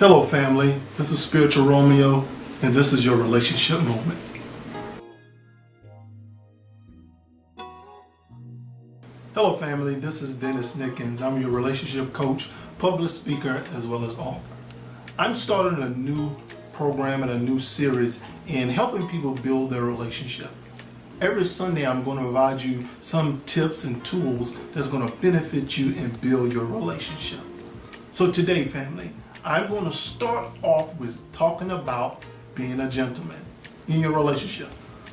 Hello family, this is Spiritual Romeo and this is your relationship moment. Hello family, this is Nickens. I'm your relationship coach, public speaker, as well as author. I'm starting a new program and a new series in helping people build their relationship. Every Sunday I'm going to provide you some tips and tools that's going to benefit you and build your relationship. So today family, I'm going to start off with talking about being a gentleman in your relationship.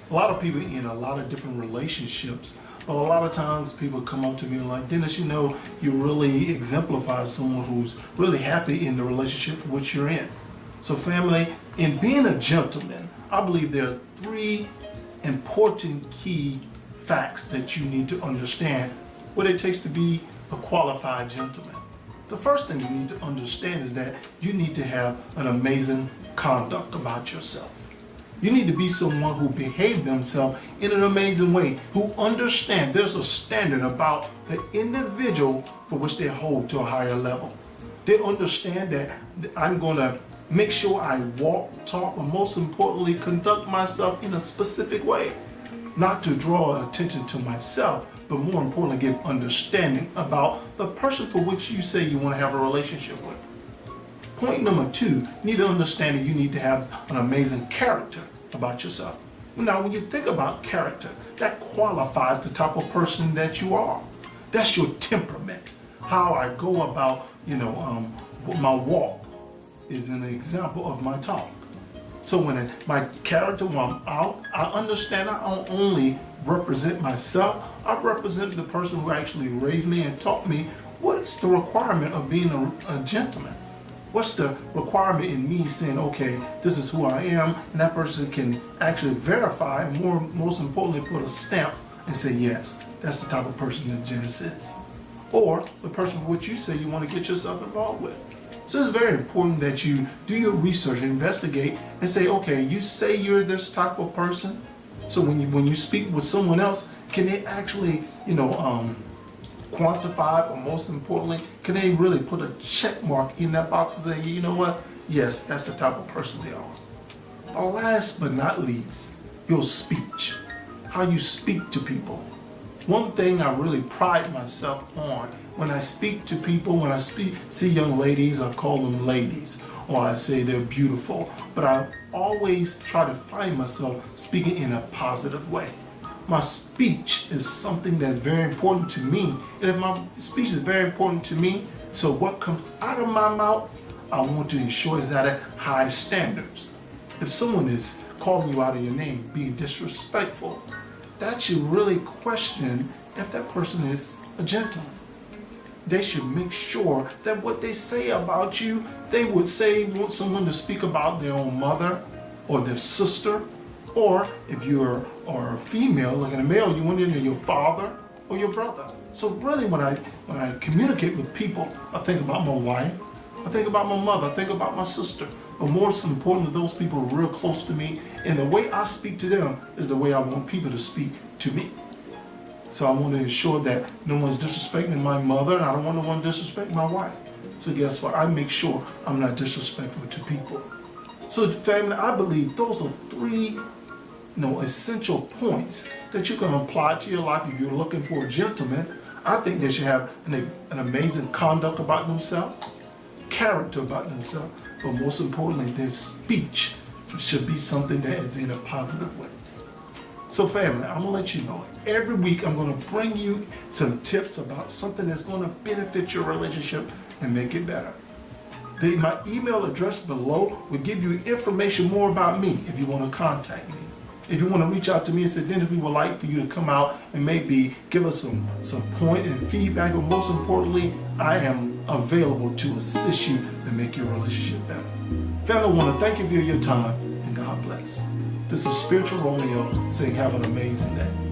A lot of people in a lot of different relationships, but a lot of times people come up to me like, Dennis, you know, you really exemplify someone who's really happy in the relationship which you're in. So family, in being a gentleman, I believe there are three important key facts that you need to understand what it takes to be a qualified gentleman. The first thing you need to understand is that you need to have an amazing conduct about yourself. You need to be someone who behaves themselves in an amazing way, who understands there's a standard about the individual for which they hold to a higher level. They understand that I'm going to make sure I walk, talk, but most importantly, conduct myself in a specific way. Not to draw attention to myself, but more importantly, give understanding about the person for which you say you want to have a relationship with. Point number two, you need to understand that you need to have an amazing character about yourself. Now, when you think about character, that qualifies the type of person that you are. That's your temperament. How I go about, my walk is an example of my talk. So when my character, when I'm out, I understand I don't only represent myself, I represent the person who actually raised me and taught me what's the requirement of being a gentleman. What's the requirement in me saying, okay, this is who I am, and that person can actually verify and most importantly put a stamp and say, yes, that's the type of person that Dennis is. Or the person for which you say you want to get yourself involved with. So it's very important that you do your research, investigate, and say, okay, you say you're this type of person. So when you speak with someone else, can they actually, quantify, but most importantly, can they really put a check mark in that box and say, you know what? Yes, that's the type of person they are. Last but not least, your speech, how you speak to people. One thing I really pride myself on when I speak to people, when I see young ladies, I call them ladies, or I say they're beautiful, but I always try to find myself speaking in a positive way. My speech is something that's very important to me, and if my speech is very important to me, so what comes out of my mouth, I want to ensure is at high standards. If someone is calling you out of your name, being disrespectful, that should really question if that person is a gentleman. They should make sure that what they say about you, they would say want someone to speak about their own mother or their sister, or if you're a female, like in a male, you want to know your father or your brother. So really when I communicate with people, I think about my wife, I think about my mother, I think about my sister. But most important, those people are real close to me, and the way I speak to them is the way I want people to speak to me. So I want to ensure that no one's disrespecting my mother, and I don't want no one to disrespect my wife. So guess what? I make sure I'm not disrespectful to people. So family, I believe those are three essential points that you can apply to your life if you're looking for a gentleman. I think they should have an amazing conduct about themselves, character about themselves, but most importantly, their speech should be something that is in a positive way. So family, I'm gonna let you know, every week I'm gonna bring you some tips about something that's gonna benefit your relationship and make it better. My email address below will give you information more about me if you wanna contact me. If you wanna reach out to me and say, Dennis, we would like for you to come out and maybe give us some point and feedback, but most importantly, I am available to assist you to make your relationship better. Family, I wanna thank you for your time and God bless. This is Spiritual Romeo saying have an amazing day.